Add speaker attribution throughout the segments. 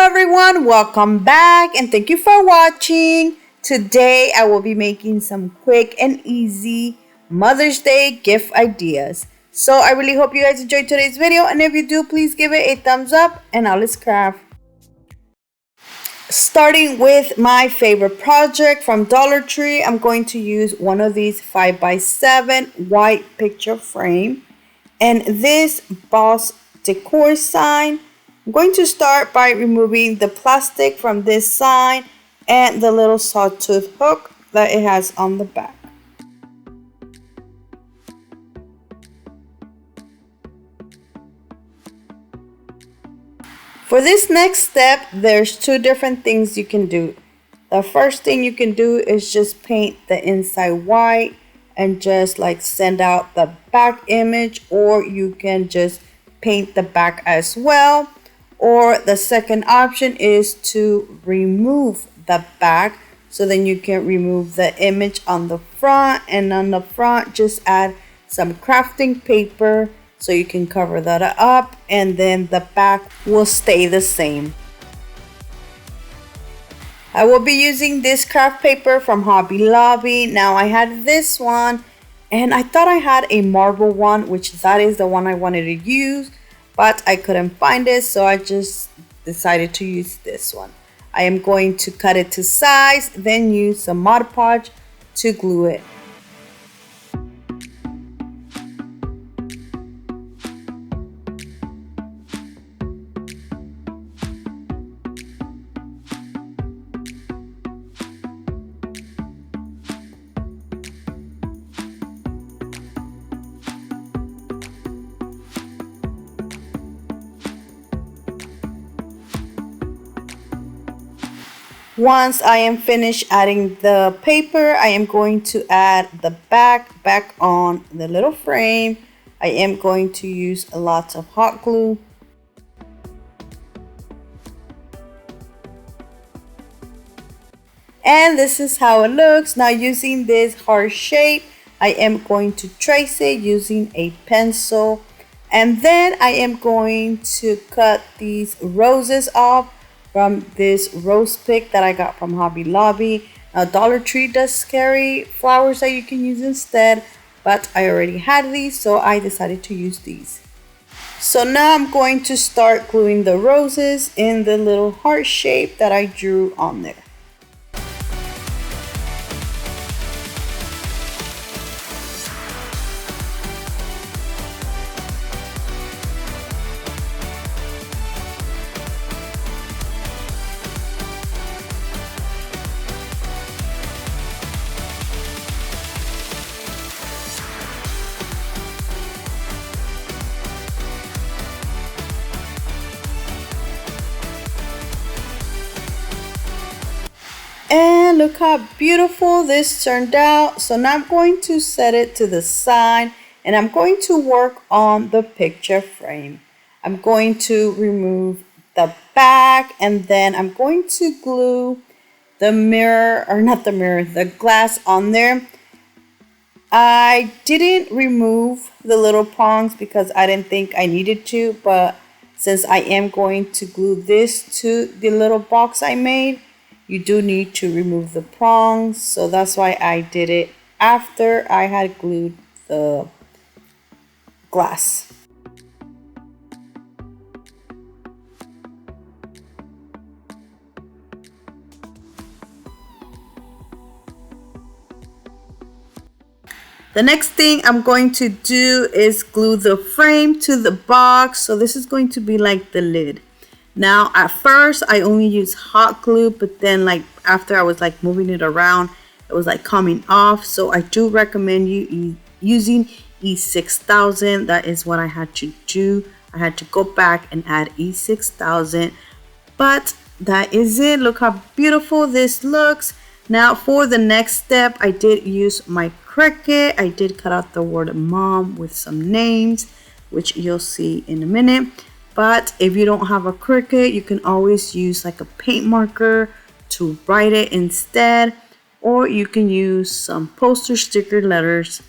Speaker 1: everyone, welcome back and thank you for watching. Today I will be making some quick and easy Mother's Day gift ideas. So I really hope you guys enjoyed today's video, and if you do, please give it a thumbs up and now let's craft. Starting with my favorite project from Dollar Tree, I'm going to use one of these 5x7 white picture frame and this Boss Decor sign. I'm going to start by removing the plastic from this sign and the little sawtooth hook that it has on the back. For this next step, there's two different things you can do. The first thing you can do is just paint the inside white and just like send out the back image, or you can just paint the back as well. Or the second option is to remove the back, so then you can remove the image on the front, and on the front just add some crafting paper so you can cover that up, and then the back will stay the same. I will be using this craft paper from Hobby Lobby. Now I had this one and I thought I had a marble one, which that is the one I wanted to use, but I couldn't find it, so I just decided to use this one. I am going to cut it to size, then use some Mod Podge to glue it. Once I am finished adding the paper, I am going to add the back on the little frame. I am going to use a lot of hot glue. And this is how it looks. Now using this heart shape, I am going to trace it using a pencil. And then I am going to cut these roses off from this rose pick that I got from Hobby Lobby. Now Dollar Tree does carry flowers that you can use instead, but I already had these, so I decided to use these. So now I'm going to start gluing the roses in the little heart shape that I drew on there. And look how beautiful this turned out. So now I'm going to set it to the side and I'm going to work on the picture frame. I'm going to remove the back and then I'm going to glue the mirror, or not the mirror, the glass on there. I didn't remove the little prongs because I didn't think I needed to, but since I am going to glue this to the little box I made, you do need to remove the prongs, so that's why I did it after I had glued the glass. The next thing I'm going to do is glue the frame to the box, so this is going to be like the lid. Now at first I only used hot glue, but then like after I was like moving it around, it was like coming off. So I do recommend you using E6000. That is what I had to do. I had to go back and add E6000, but that is it. Look how beautiful this looks. Now for the next step, I did use my Cricut. I did cut out the word mom with some names, which you'll see in a minute. But if you don't have a Cricut, you can always use like a paint marker to write it instead, or you can use some poster sticker letters.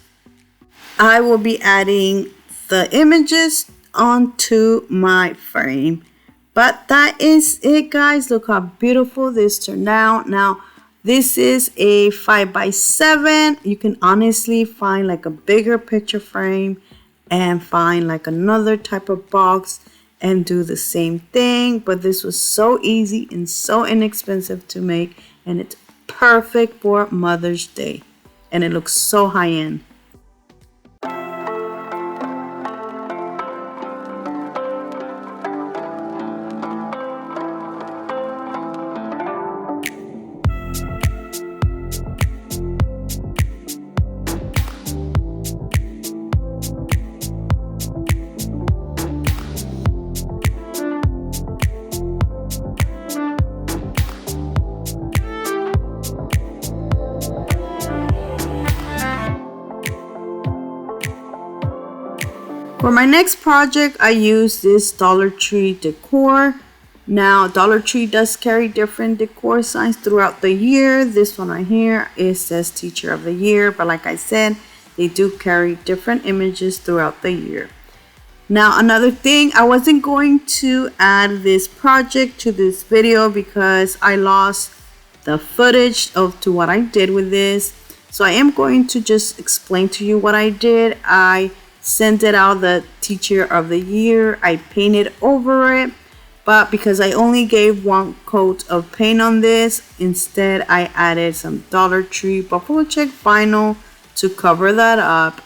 Speaker 1: I will be adding the images onto my frame, But that is it, guys. Look how beautiful this turned out. Now, this is a 5x7. You can honestly find like a bigger picture frame and find like another type of box and do the same thing. But this was so easy and so inexpensive to make, and it's perfect for Mother's Day. And it looks so high-end. For my next project, I use this Dollar Tree decor. Now, Dollar Tree does carry different decor signs throughout the year. This one right here, it says Teacher of the Year, but like I said, they do carry different images throughout the year. Now, another thing, I wasn't going to add this project to this video because I lost the footage to what I did with this. So I am going to just explain to you what I did. I scented out the Teacher of the Year. I painted over it, but because I only gave one coat of paint on this, instead I added some Dollar Tree buffalo check vinyl to cover that up.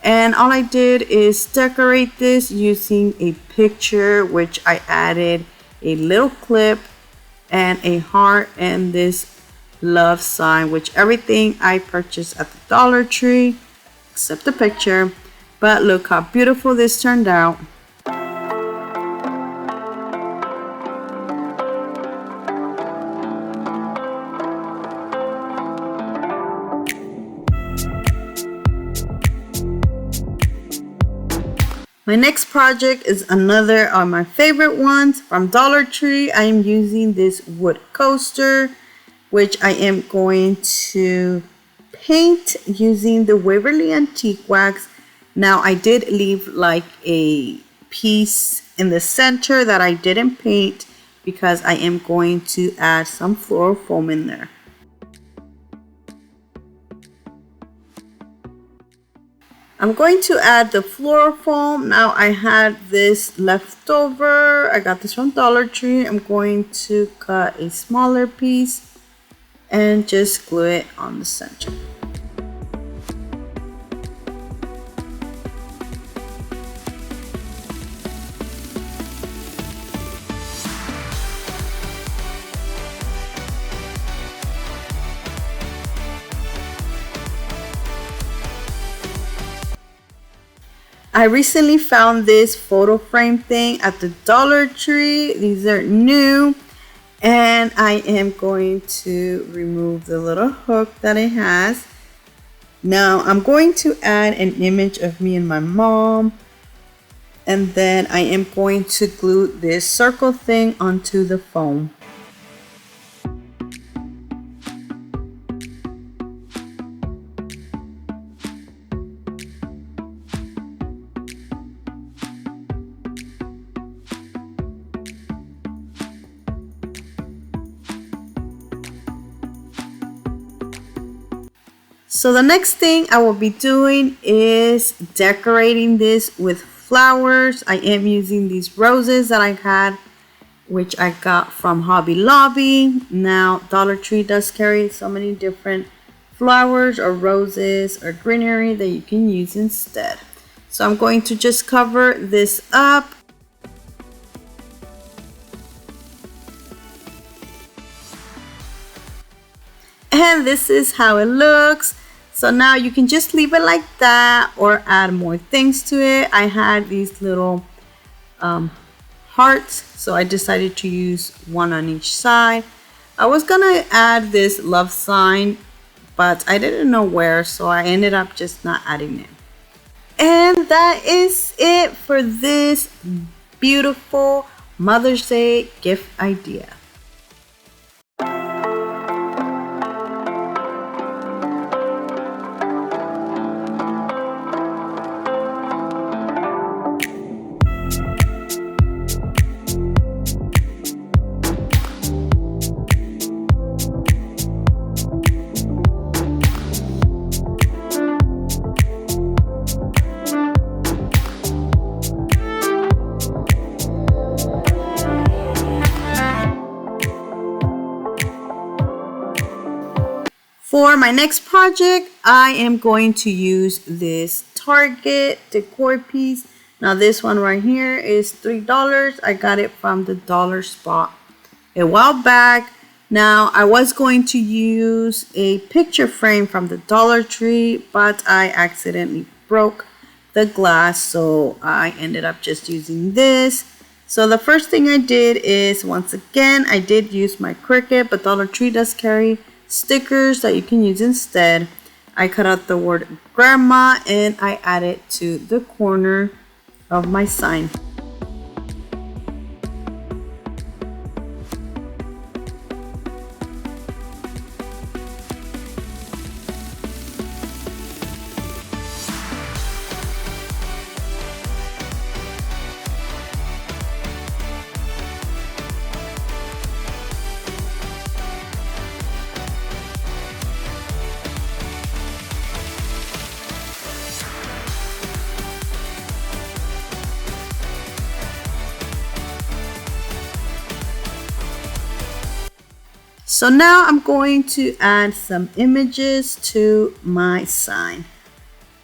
Speaker 1: And all I did is decorate this using a picture, which I added a little clip and a heart and this love sign, which everything I purchased at the Dollar Tree except the picture. But look how beautiful this turned out. My next project is another of my favorite ones from Dollar Tree. I am using this wood coaster, which I am going to paint using the Waverly Antique Wax. Now, I did leave like a piece in the center that I didn't paint because I am going to add some floral foam in there. I'm going to add the floral foam. Now, I had this left over. I got this from Dollar Tree. I'm going to cut a smaller piece and just glue it on the center. I recently found this photo frame thing at the Dollar Tree. These are new, and I am going to remove the little hook that it has. Now I'm going to add an image of me and my mom, and then I am going to glue this circle thing onto the foam. So the next thing I will be doing is decorating this with flowers. I am using these roses that I had, which I got from Hobby Lobby. Now, Dollar Tree does carry so many different flowers or roses or greenery that you can use instead. So I'm going to just cover this up. And this is how it looks. So now you can just leave it like that or add more things to it. I had these little hearts, so I decided to use one on each side. I was gonna add this love sign, but I didn't know where, so I ended up just not adding it. And that is it for this beautiful Mother's Day gift idea. For my next project, I am going to use this Target decor piece. Now this one right here is $3. I got it from the dollar spot a while back. Now I was going to use a picture frame from the Dollar Tree, but I accidentally broke the glass, so I ended up just using this. So the first thing I did is, once again, I did use my Cricut, but Dollar Tree does carry stickers that you can use instead. I cut out the word grandma and I added to the corner of my sign. So now I'm going to add some images to my sign.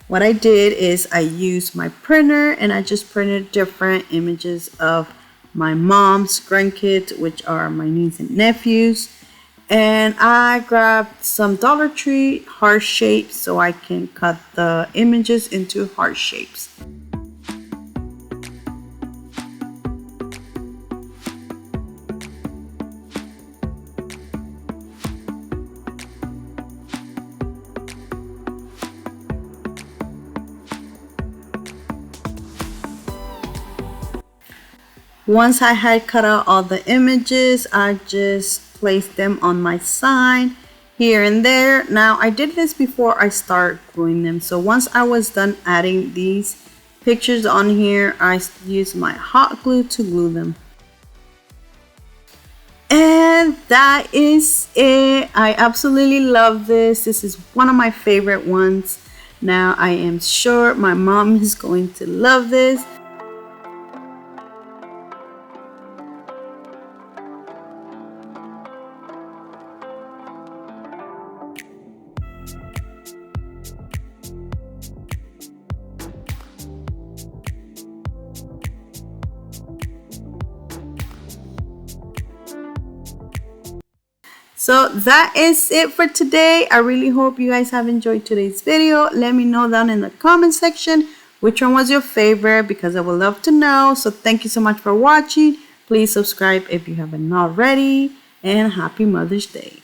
Speaker 1: What I did is I used my printer and I just printed different images of my mom's grandkids, which are my niece and nephews. And I grabbed some Dollar Tree heart shapes so I can cut the images into heart shapes. Once I had cut out all the images, I just placed them on my sign here and there. Now I did this before I start gluing them. So once I was done adding these pictures on here, I used my hot glue to glue them. And that is it. I absolutely love this. This is one of my favorite ones. Now I am sure my mom is going to love this. So that is it for today. I really hope you guys have enjoyed today's video. Let me know down in the comment section which one was your favorite, because I would love to know. So thank you so much for watching. Please subscribe if you haven't already, and happy Mother's Day.